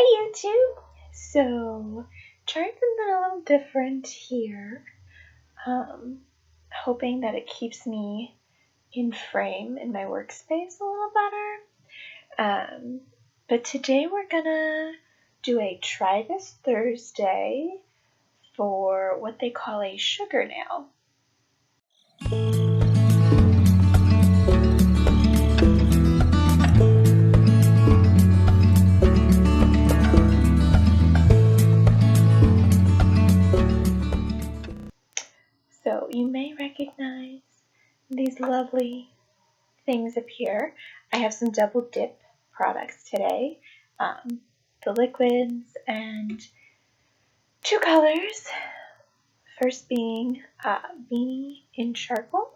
YouTube! So, trying something a little different here. Hoping that it keeps me in frame in my workspace a little better. But today we're gonna do a Try This Thursday for what they call a sugar nail. So you may recognize these lovely things up here. I have some double dip products today. The liquids and two colors. First being Beanie in Charcoal,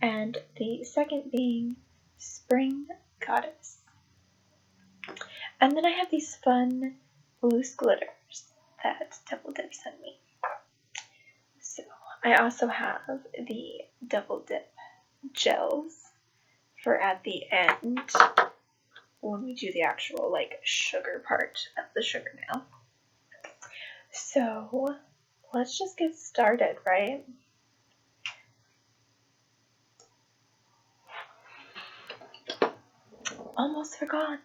and the second being Spring Goddess. And then I have these fun loose glitters that Double Dip sent me. So I also have the Double Dip gels for at the end when we do the actual sugar part of the sugar nail. So let's just get started, right? Almost forgot.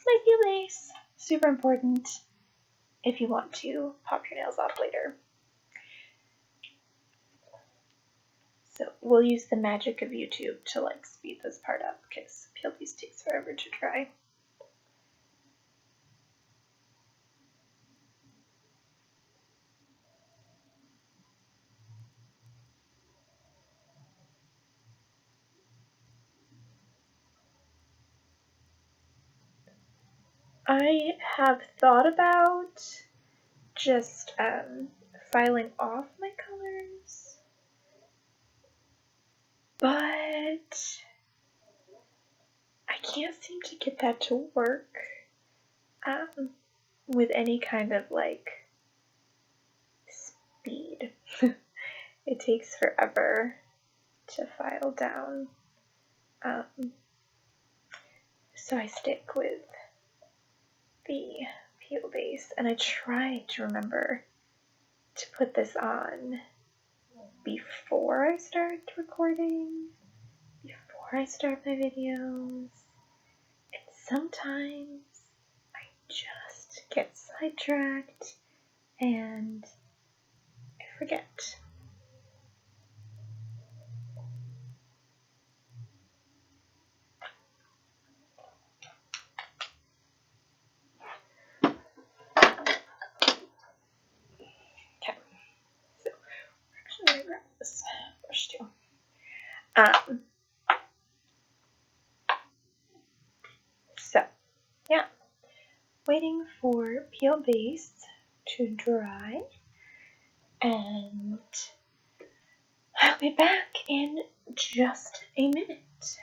My heel lace. Super important if you want to pop your nails off later. So we'll use the magic of YouTube to speed this part up because peel piece takes forever to dry. I have thought about just filing off my colors, but I can't seem to get that to work with any kind of speed. It takes forever to file down, so I stick with the peel base, and I tried to remember to put this on before I start recording, before I start my videos, and sometimes I just get sidetracked and I forget. I'm gonna grab this brush too. So, yeah, waiting for peel base to dry, and I'll be back in just a minute.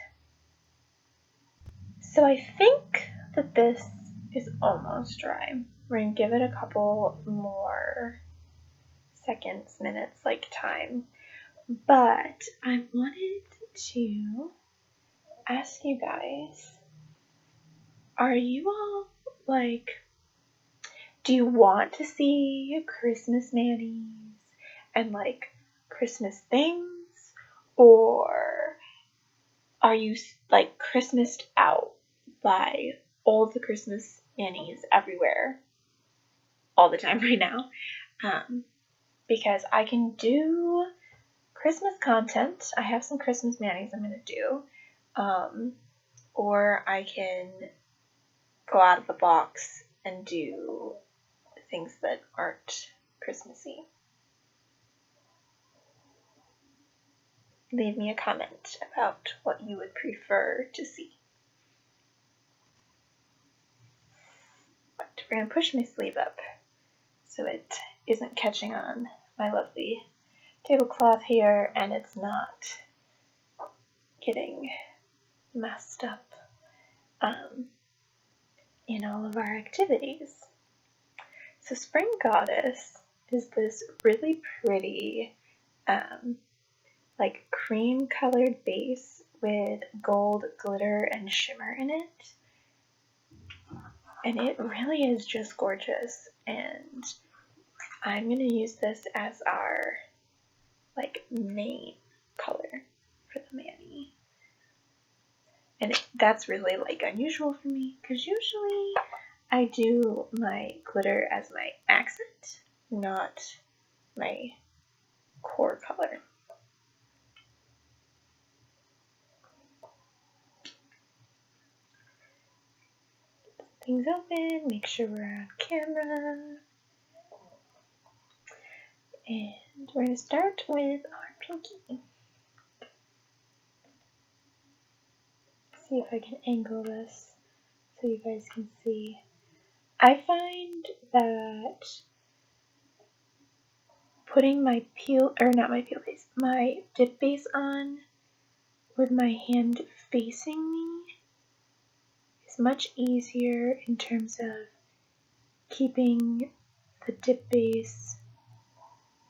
So I think that this is almost dry. We're gonna give it a couple more seconds, minutes, time. But I wanted to ask you guys, are you all do you want to see Christmas manis and Christmas things, or are you Christmased out by all the Christmas manis everywhere all the time right now? Because I can do Christmas content. I have some Christmas manis I'm going to do. Or I can go out of the box and do things that aren't Christmassy. Leave me a comment about what you would prefer to see. But we're going to push my sleeve up so it isn't catching on my lovely tablecloth here, and it's not getting messed up in all of our activities. So Spring Goddess is this really pretty cream colored base with gold glitter and shimmer in it. And it really is just gorgeous, and I'm going to use this as our like main color for the mani. And that's really like unusual for me because usually I do my glitter as my accent, not my core color. Things open, make sure we're on camera. And we're going to start with our pinky. See if I can angle this so you guys can see. I find that putting my my dip base on with my hand facing me is much easier in terms of keeping the dip base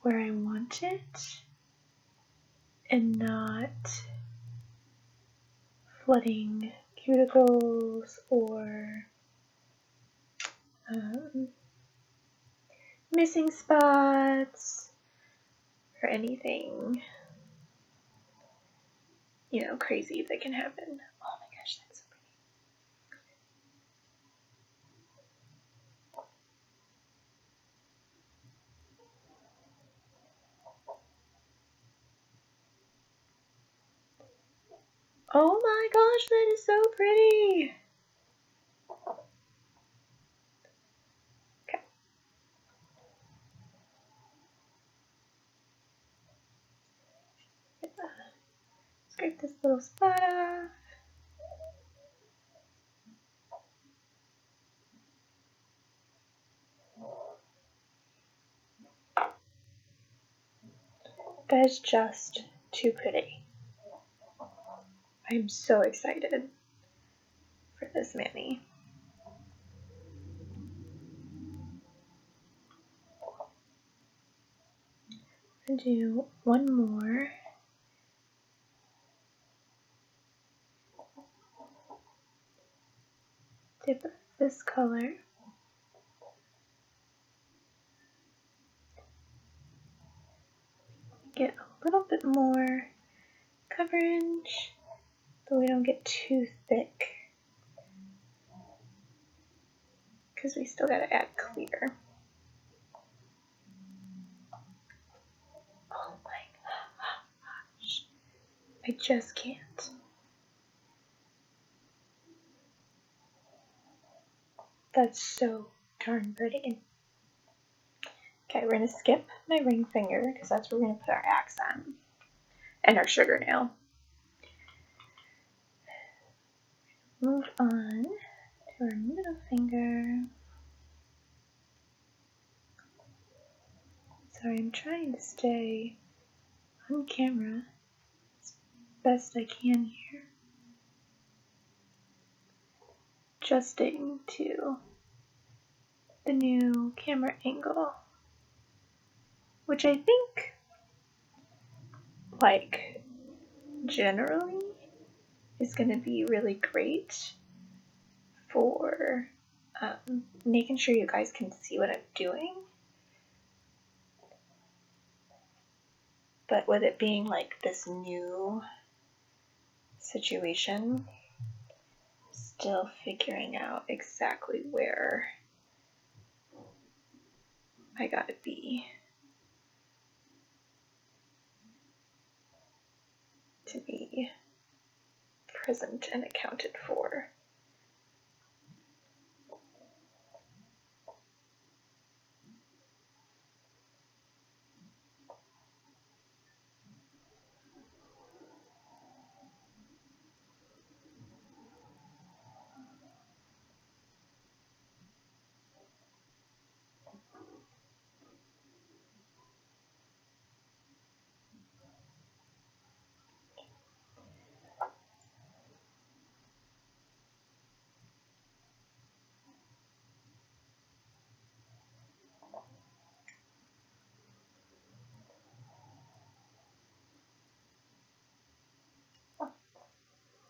where I want it and not flooding cuticles or missing spots or anything, crazy that can happen. Oh my gosh, that's so pretty. Oh my gosh, that is so pretty. Okay. Scrape this little spot off. That is just too pretty. I'm so excited for this mani. I'm gonna do one more. Dip this color. Get a little bit more coverage, but we don't get too thick because we still gotta add clear. Oh my gosh, I just can't. That's so darn pretty. Okay, we're gonna skip my ring finger because that's where we're gonna put our accent and our sugar nail. Move on to our middle finger. Sorry, I'm trying to stay on camera as best I can here. Adjusting to the new camera angle, which I think, like, generally is going to be really great for making sure you guys can see what I'm doing. But with it being like this new situation, still figuring out exactly where I gotta be to be present and accounted for.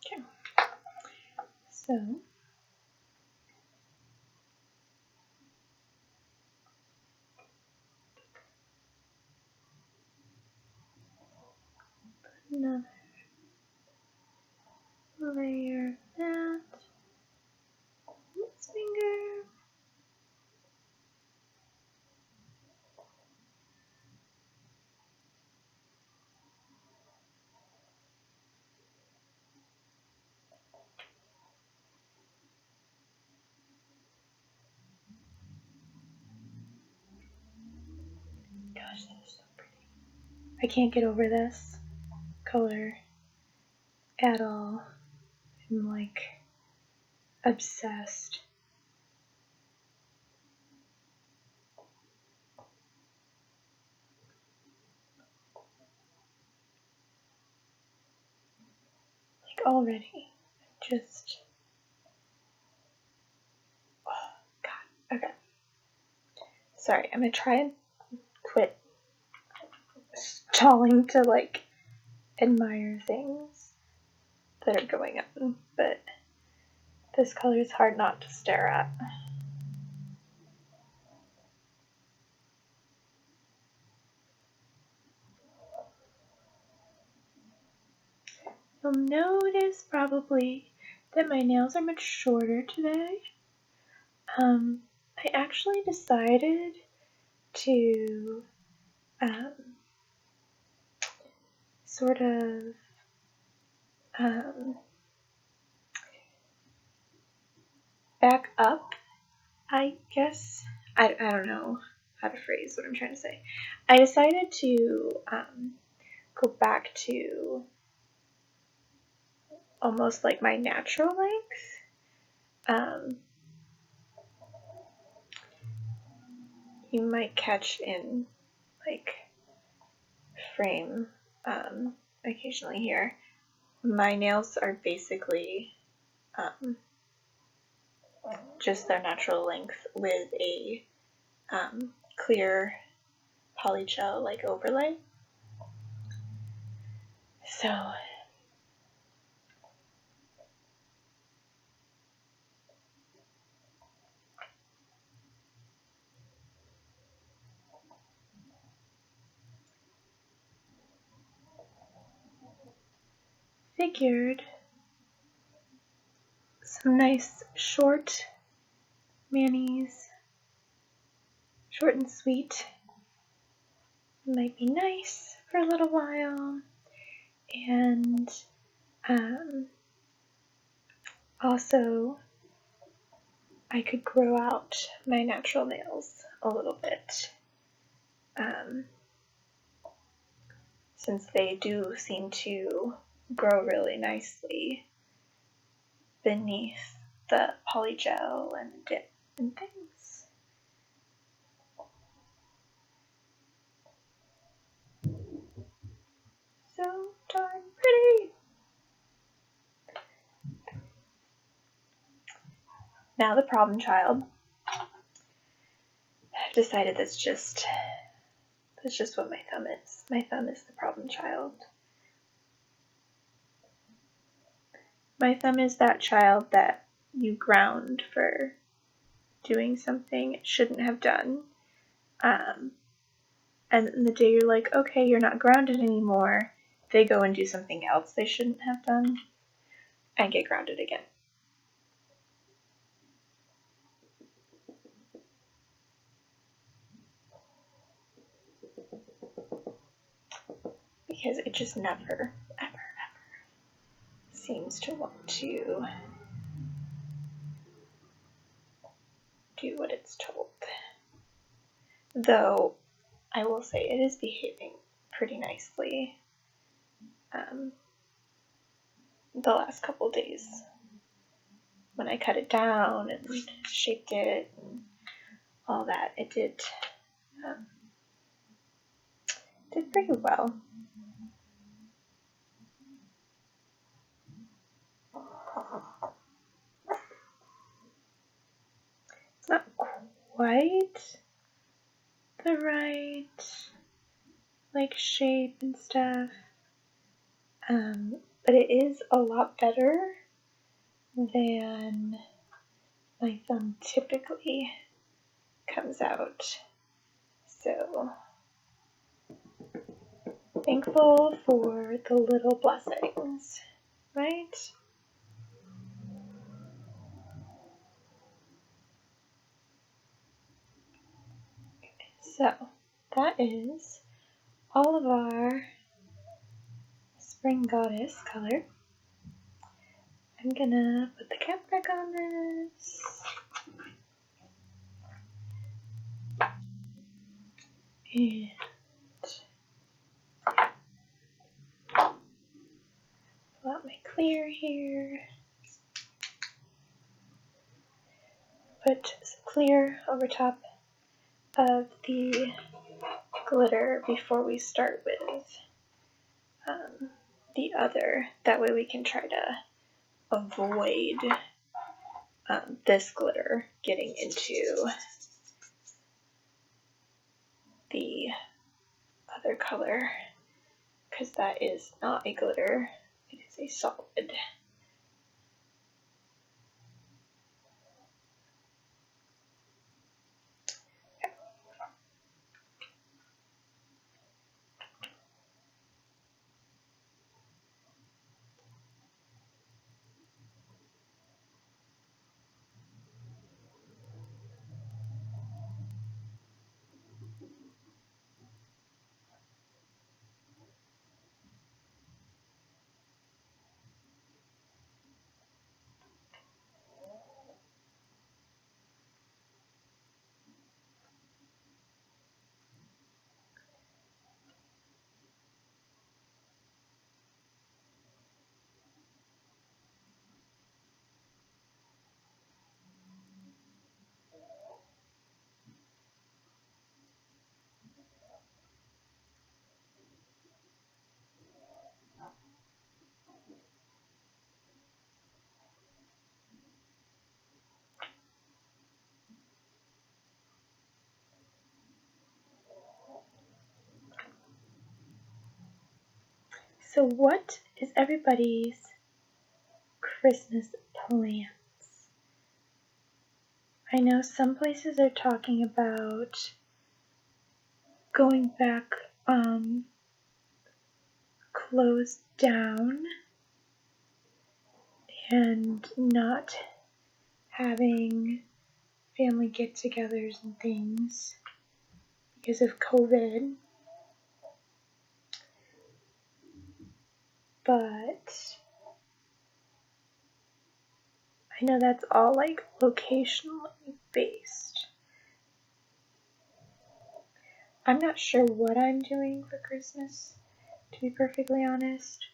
Okay, so this is so pretty. I can't get over this color at all. I'm like obsessed. Like already, just, oh God, okay. Sorry, I'm gonna try and quit stalling to like admire things that are going on, but this color is hard not to stare at. You'll notice probably that my nails are much shorter today. I actually decided to sort of back up, I guess. I don't know how to phrase what I'm trying to say. I decided to go back to almost like my natural length. You might catch in like frame occasionally here. My nails are basically just their natural length with a clear polygel like overlay. So figured some nice short manis, short and sweet, might be nice for a little while. And also I could grow out my natural nails a little bit, since they do seem to grow really nicely beneath the polygel and dip and things. So darn pretty! Now the problem child. I've decided that's just what my thumb is. My thumb is the problem child. My thumb is that child that you ground for doing something it shouldn't have done. And the day you're like, okay, you're not grounded anymore, they go and do something else they shouldn't have done and get grounded again. Because it just never, ever seems to want to do what it's told. Though, I will say it is behaving pretty nicely the last couple days. When I cut it down and shaped it and all that, it did pretty well. It's not quite the right like shape and stuff, but it is a lot better than my thumb typically comes out. So thankful for the little blessings, right? So that is all of our spring goddess color. I'm gonna put the cap back on this. And clear here. Put some clear over top of the glitter before we start with the other. That way we can try to avoid this glitter getting into the other color, because that is not a glitter, it is a solid. So what is everybody's Christmas plans? I know some places are talking about going back closed down and not having family get-togethers and things because of COVID. But I know that's all like locationally based. I'm not sure what I'm doing for Christmas, to be perfectly honest.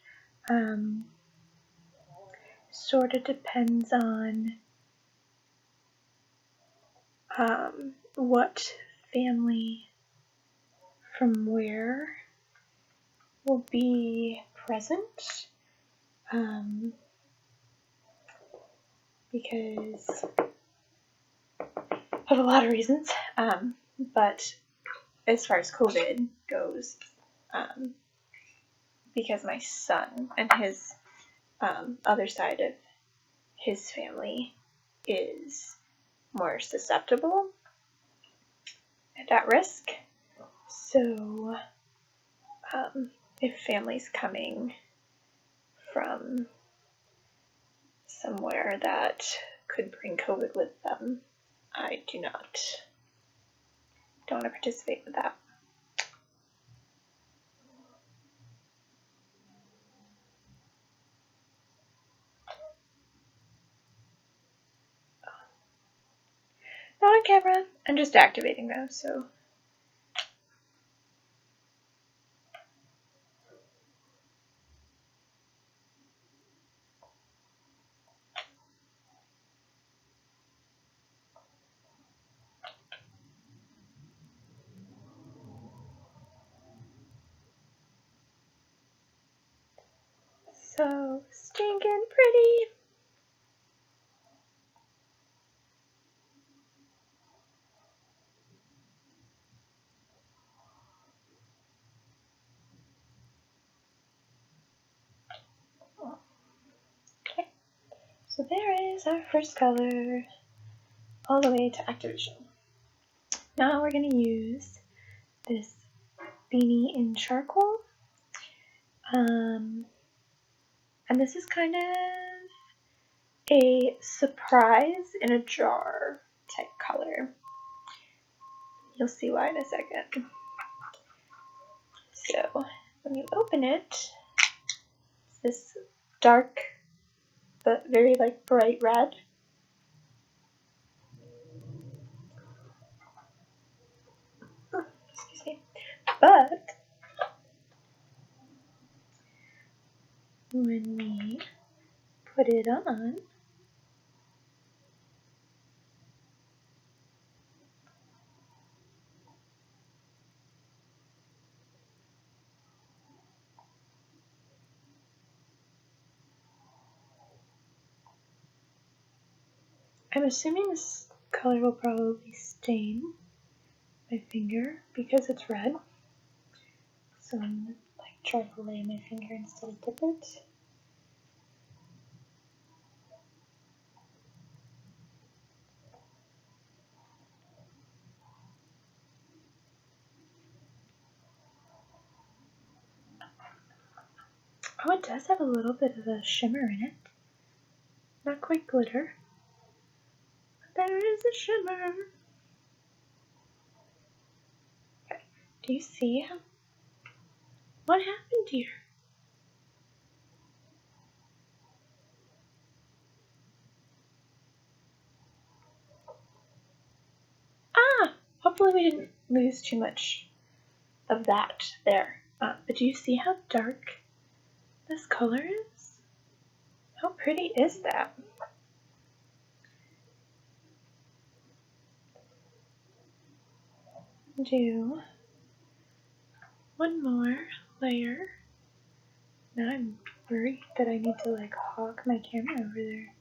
Sort of depends on what family from where will be present, because of a lot of reasons, but as far as COVID goes, because my son and his other side of his family is more susceptible and at risk. So if family's coming from somewhere that could bring COVID with them, I don't want to participate with that. Not on camera. I'm just activating those, so. So stinking pretty. Okay, so there is our first color, all the way to activation. Now we're going to use this beanie in charcoal. And this is kind of a surprise in a jar type color. You'll see why in a second. So when you open it, it's this dark but very like bright red. Excuse me. But when we put it on. I'm assuming this color will probably stain my finger because it's red. So I'm gonna try to lay my finger instead of dip it. Oh, it does have a little bit of a shimmer in it. Not quite glitter, but there is a shimmer. Okay. Do you see what happened here? Ah! Hopefully we didn't lose too much of that there. But do you see how dark this color is? How pretty is that? Do one more layer. Now I'm worried that I need to hawk my camera over there.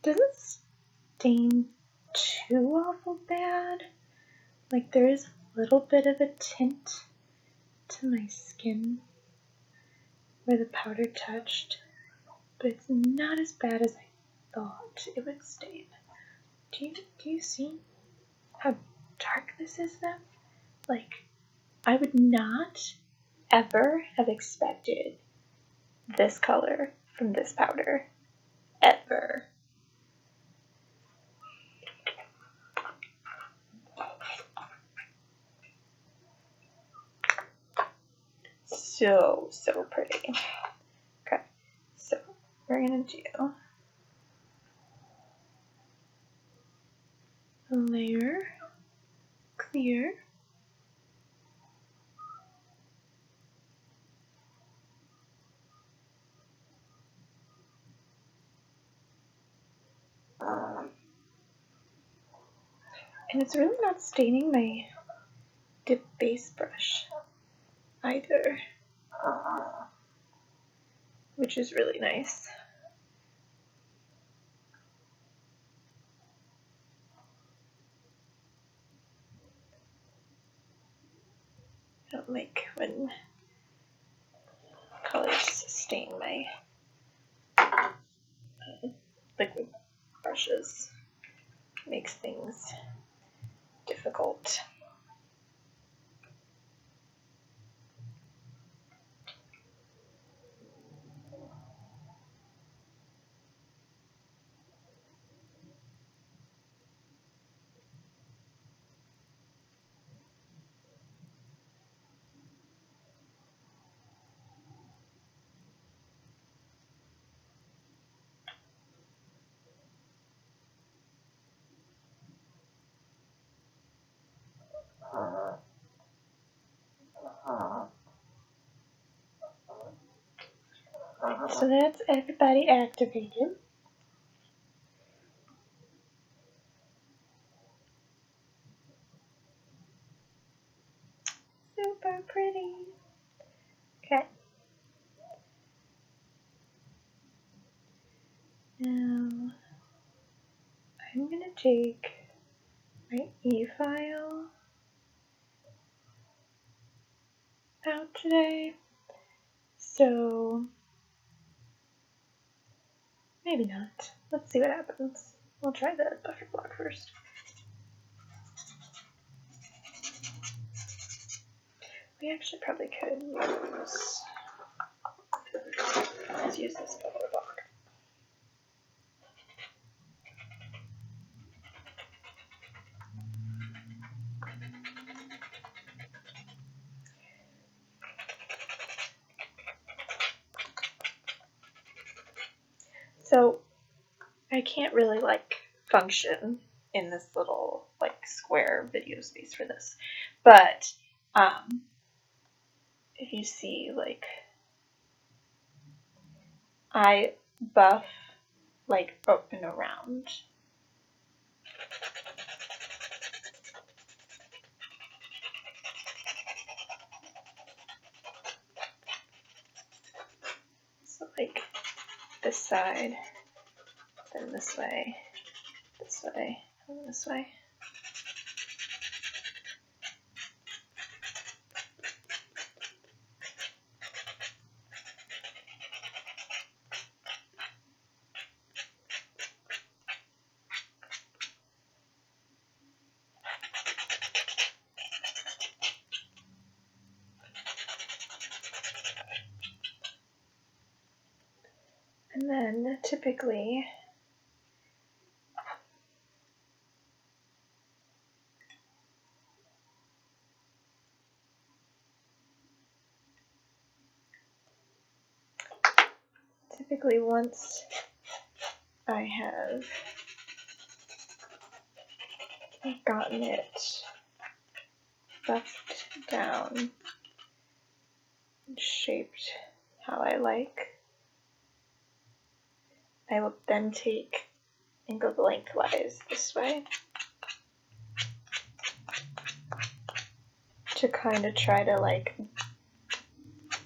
Doesn't stain too awful bad. There is a little bit of a tint to my skin where the powder touched, but it's not as bad as I thought it would stain. Do you see how dark this is though? I would not ever have expected this color from this powder. Ever. So pretty. Okay, so we're gonna do a layer clear. And it's really not staining my dip base brush either, which is really nice. I don't like when colors stain my liquid brushes. It makes things difficult. So that's everybody activated. Super pretty. Okay. Now I'm going to take my e-file out today. So maybe not. Let's see what happens. We'll try the buffer block first. We actually probably could use, let's use this buffer block. So I can't really like function in this little like square video space for this, but if you see, like, I buff like up and around. So like this side, then this way, and this way. And then typically once I have gotten it buffed down and shaped how I like, I will then take and go lengthwise this way to kind of try to like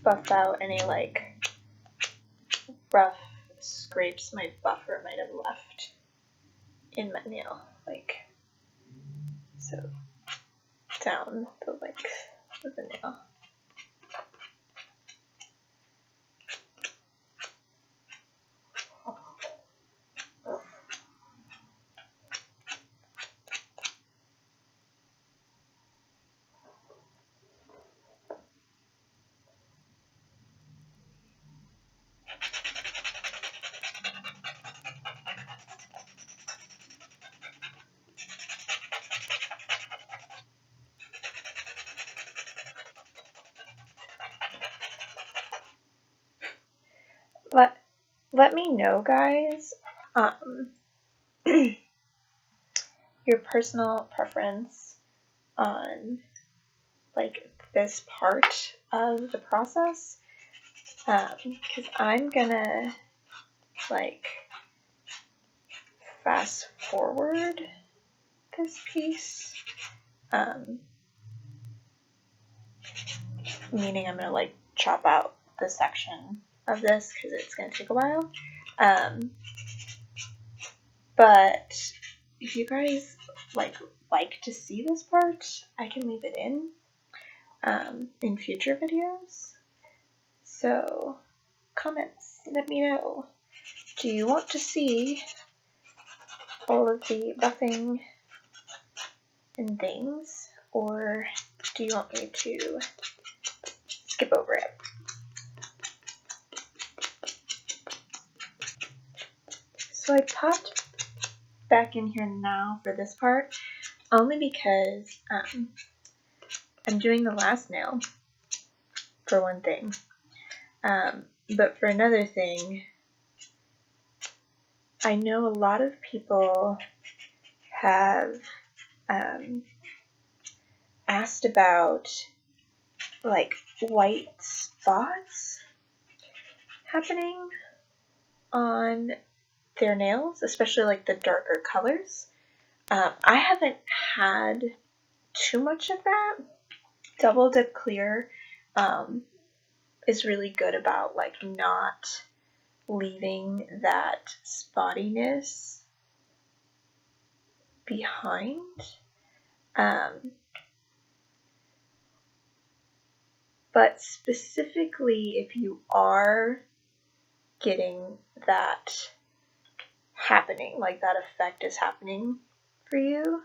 buff out any like rough scrapes my buffer might have left in my nail, like so, down the length of the nail. Let me know, guys, your personal preference on like this part of the process, because I'm gonna like fast forward this piece, meaning I'm gonna like chop out the section of this because it's gonna take a while. But if you guys like to see this part, I can leave it in future videos. So comments, let me know. Do you want to see all of the buffing and things, or do you want me to skip over it? So I popped back in here now for this part, only because I'm doing the last nail, for one thing. But for another thing, I know a lot of people have asked about like white spots happening on their nails, especially like the darker colors. I haven't had too much of that. Double Dip Clear is really good about like not leaving that spottiness behind. But specifically if you are getting that happening, like that effect is happening for you.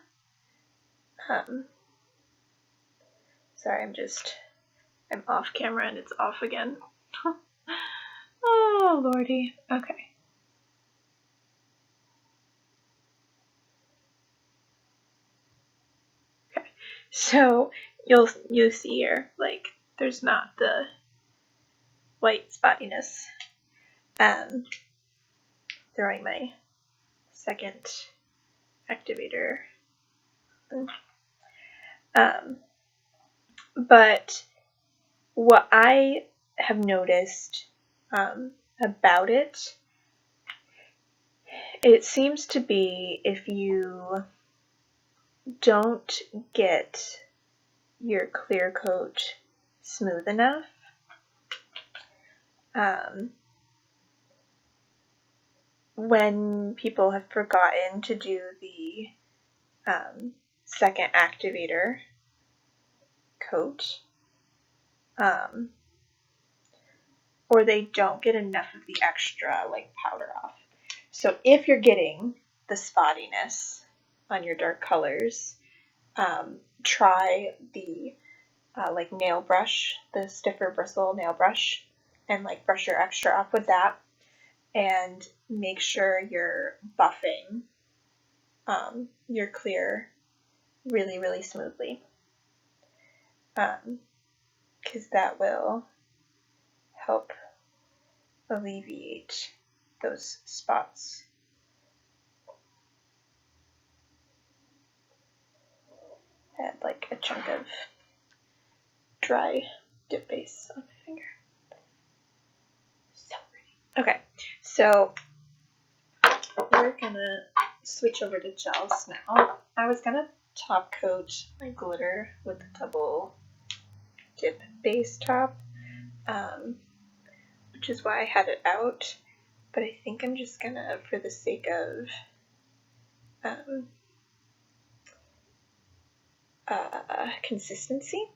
Sorry, I'm off camera and it's off again. Oh, lordy. Okay. So you'll see here, like, there's not the white spottiness. Throwing my second activator. But what I have noticed about it seems to be if you don't get your clear coat smooth enough, when people have forgotten to do the second activator coat, or they don't get enough of the extra like powder off. So if you're getting the spottiness on your dark colors, try the like nail brush, the stiffer bristle nail brush, and like brush your extra off with that, and make sure you're buffing your clear really, really smoothly, because that will help alleviate those spots. I had like a chunk of dry dip base on my finger. So pretty. Okay, so we're gonna switch over to gels now. I was gonna top coat my glitter with the double dip base top, which is why I had it out, but I think I'm just gonna, for the sake of consistency,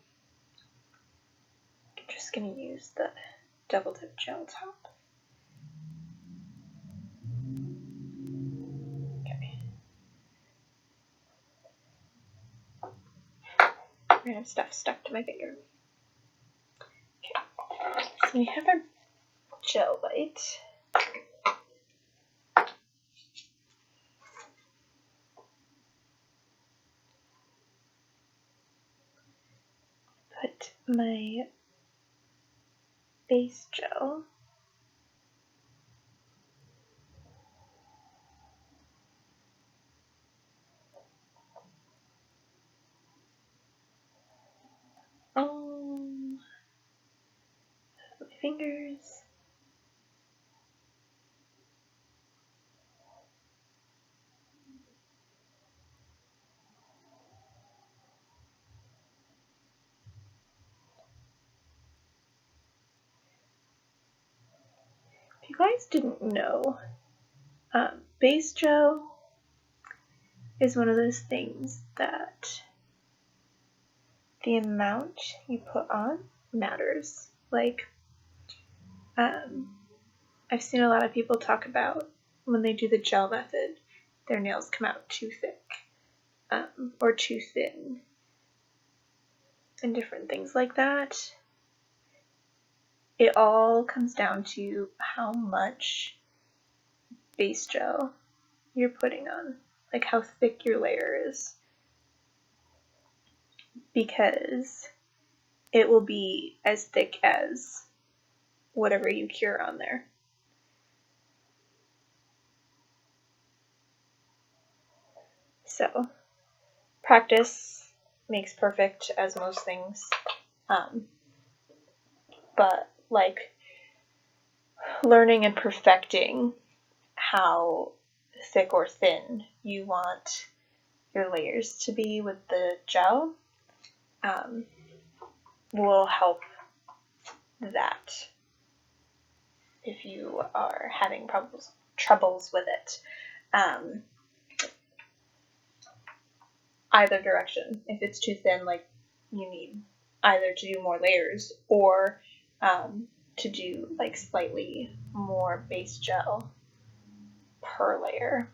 I'm just gonna use the double dip gel top. Okay. Random stuff stuck to my finger. Okay, so we have our gel white. Put my base gel on my fingers. If you guys didn't know, base gel is one of those things that the amount you put on matters. Like, I've seen a lot of people talk about when they do the gel method, their nails come out too thick or too thin and different things like that. It all comes down to how much base gel you're putting on, like how thick your layer is, because it will be as thick as whatever you cure on there. So practice makes perfect, as most things, but like learning and perfecting how thick or thin you want your layers to be with the gel will help that if you are having troubles with it. Either direction. If it's too thin, like, you need either to do more layers or to do like slightly more base gel per layer.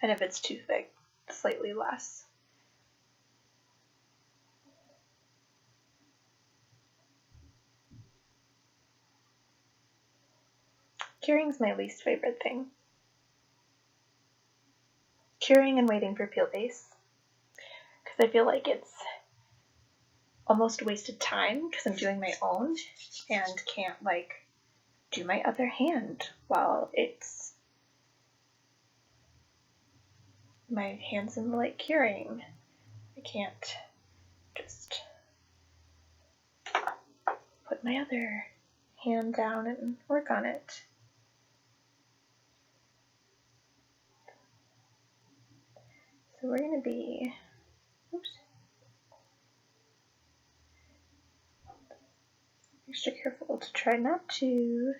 And if it's too thick, slightly less. Curing's my least favorite thing. Curing and waiting for peel base. Because I feel like it's almost wasted time because I'm doing my own and can't like do my other hand while it's my hands in like curing. I can't just put my other hand down and work on it. So we're going to be, extra careful to try not to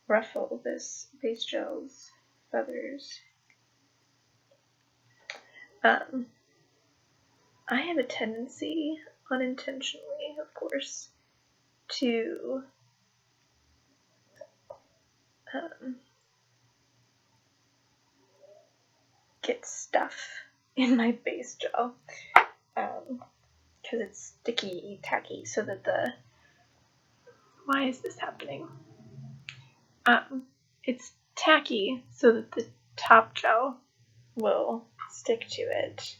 ruffle this base gel's feathers. I have a tendency, unintentionally of course, to get stuff in my base gel because it's sticky, tacky, so that the, why is this happening? It's tacky so that the top gel will stick to it,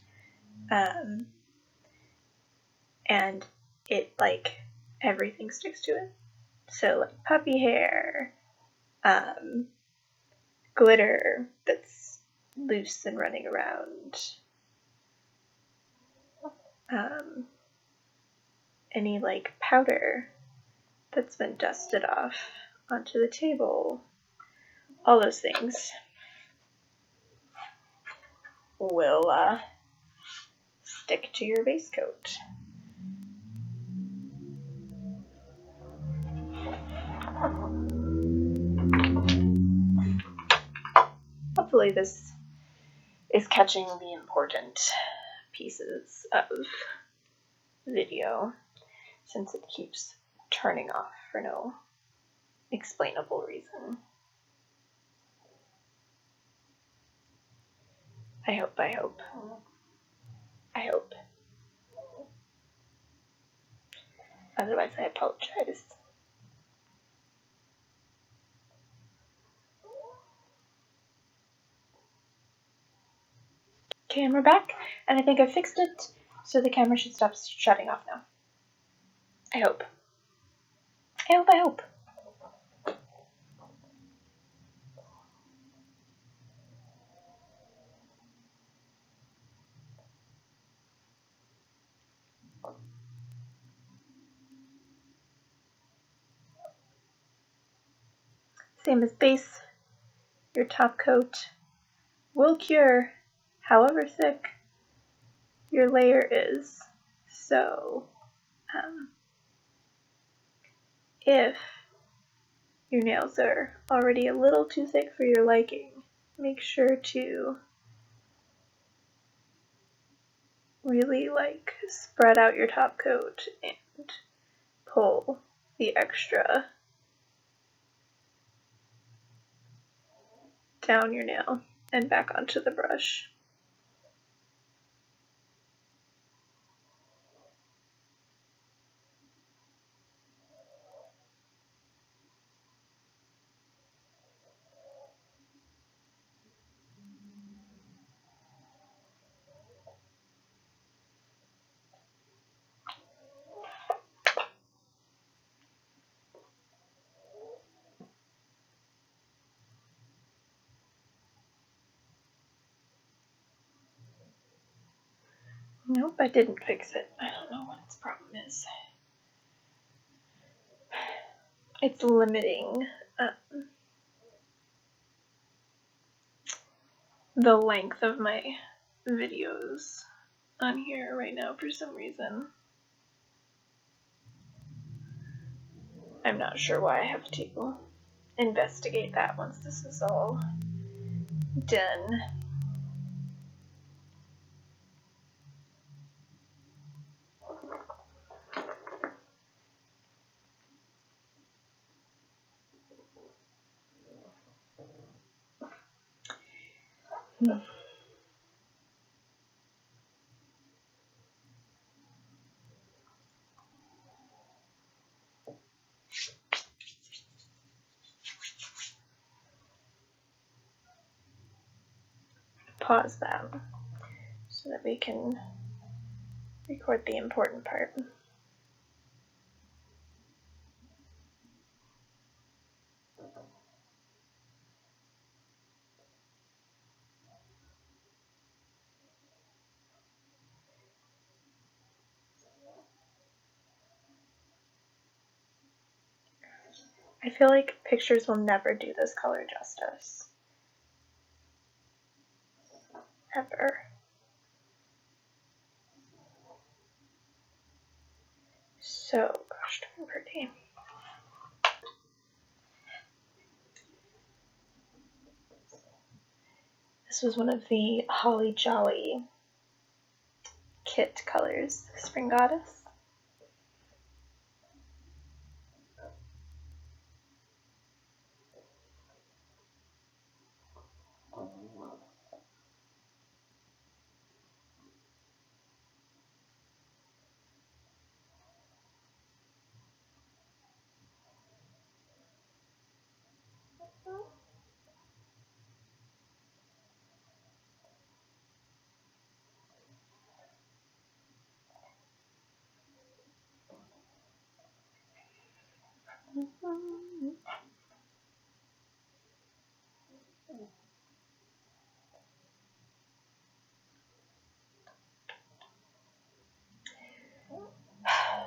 and it like everything sticks to it. So like puppy hair, glitter that's loose and running around, any like powder that's been dusted off onto the table, all those things will stick to your base coat. Hopefully this is catching the important pieces of video, since it keeps turning off for no explainable reason. I hope. Otherwise, I apologize. Okay, and we're back, and I think I fixed it, so the camera should stop shutting off now. I hope. Same as base, your top coat will cure however thick your layer is. So, if your nails are already a little too thick for your liking, make sure to really like spread out your top coat and pull the extra down your nail and back onto the brush. Nope, I didn't fix it. I don't know what its problem is. It's limiting the length of my videos on here right now for some reason. I'm not sure why. I have to investigate that once this is all done. Pause that so that we can record the important part. I feel like pictures will never do this color justice. Ever. So gosh darn pretty. This was one of the Holly Jolly kit colors, Spring Goddess.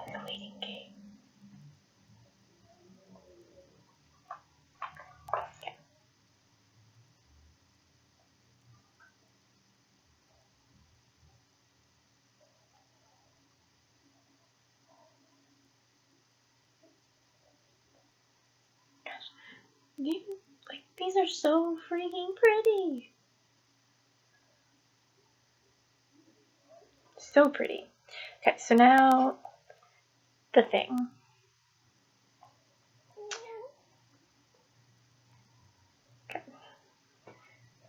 The waiting game. Okay. These are so freaking pretty. So pretty. Okay, so now the thing. Okay.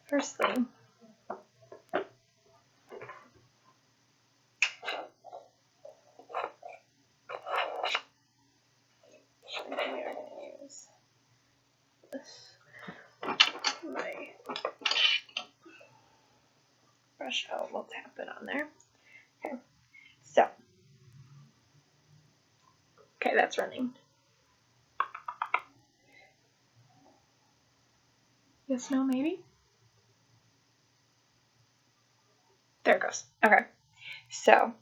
Firstly, we are going to use this. My brush out, we'll tap it on there. Okay, so, okay, that's running. Yes, no, maybe? There it goes. Okay, so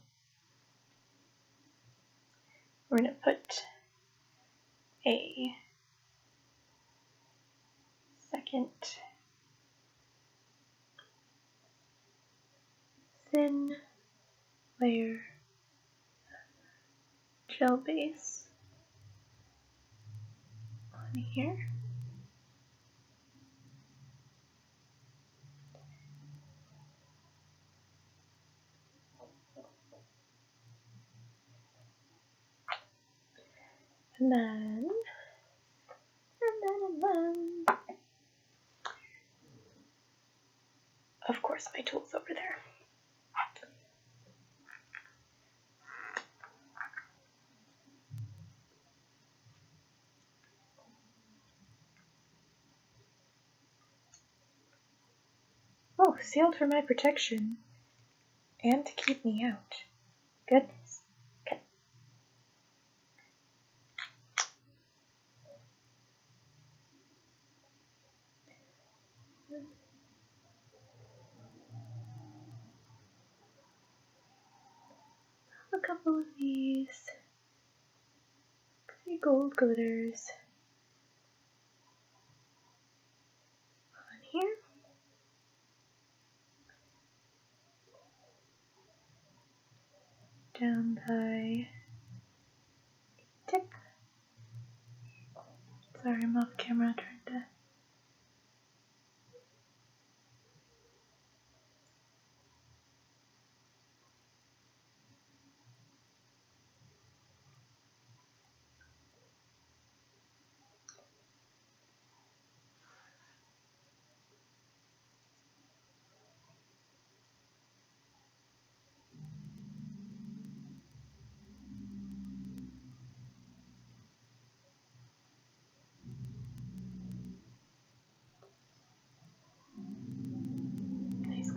we're going to put a second thin layer gel base on here. And then, of course, my tool's over there. Oh, sealed for my protection and to keep me out. Goodness. Okay. A couple of these pretty gold glitters on here. Down by tip. Sorry, I'm off camera trying to.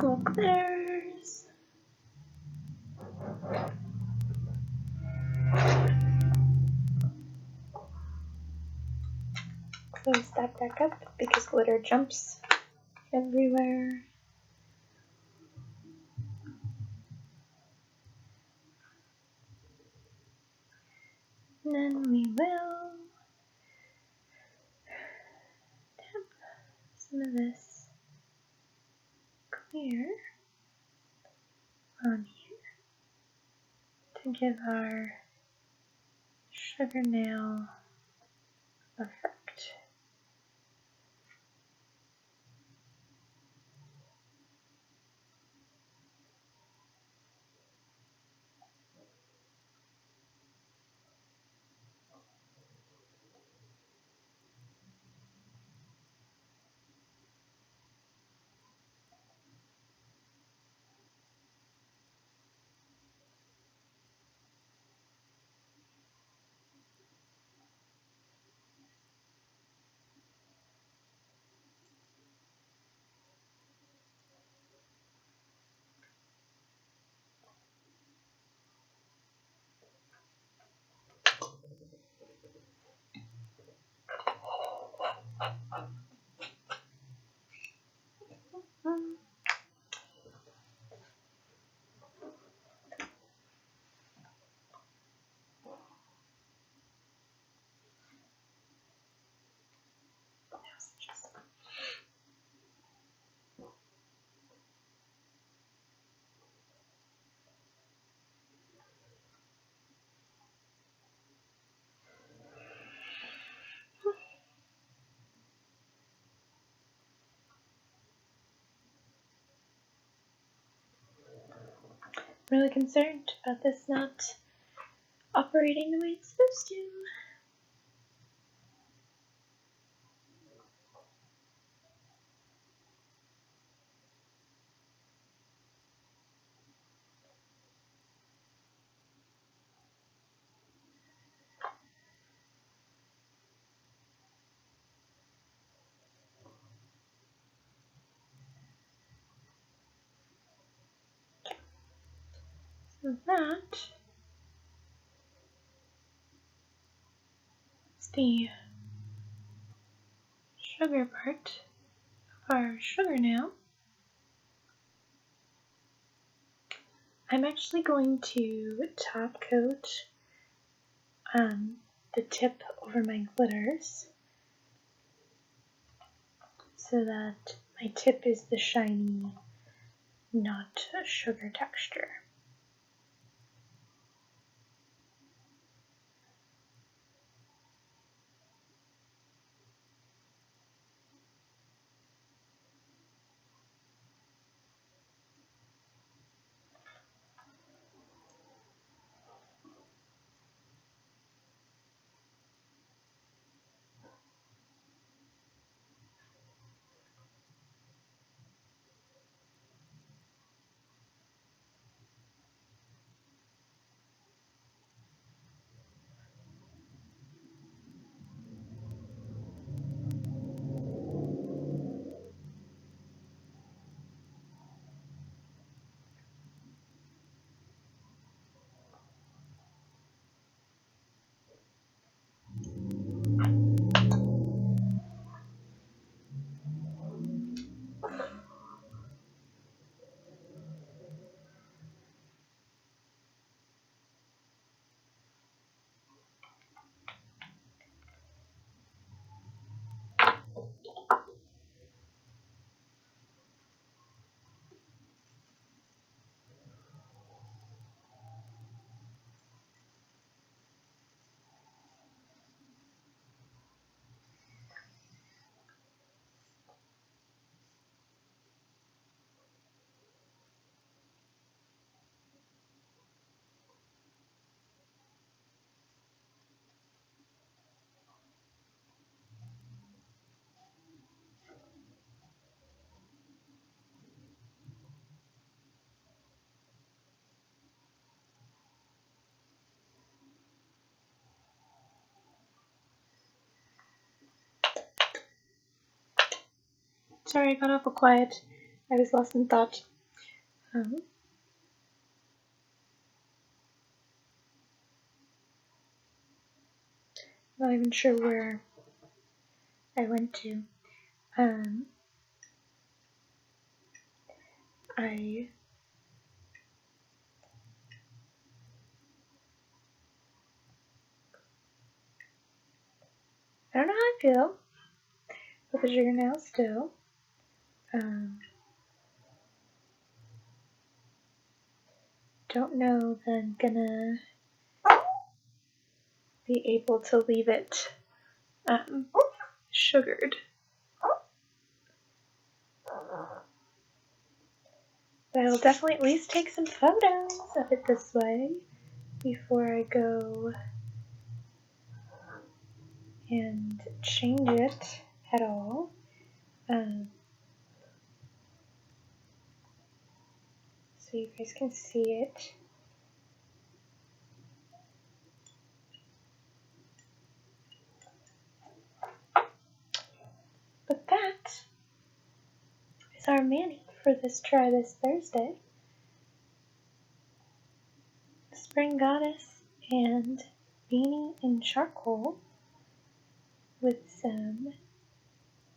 Little glitters. Close that back up because glitter jumps everywhere. And then we will tap some of this clear on here to give our sugar nail effect. I'm really concerned about this not operating the way it's supposed to. So that is the sugar part of our sugar nail. I'm actually going to top coat the tip over my glitters so that my tip is the shiny, not a sugar texture. Sorry, I got awful quiet. I was lost in thought. Not even sure where I went to. I don't know how I feel with the sugar nails still. Don't know that I'm gonna be able to leave it sugared. But I will definitely at least take some photos of it this way before I go and change it at all. So you guys can see it. But that is our mani for this Try This Thursday. Spring Goddess and beanie in charcoal with some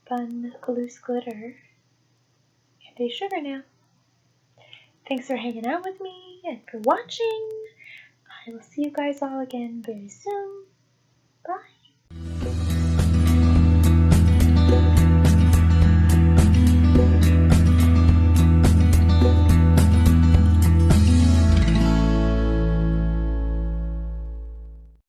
fun loose glitter and a sugar nail. Thanks for hanging out with me and for watching. I will see you guys all again very soon. Bye.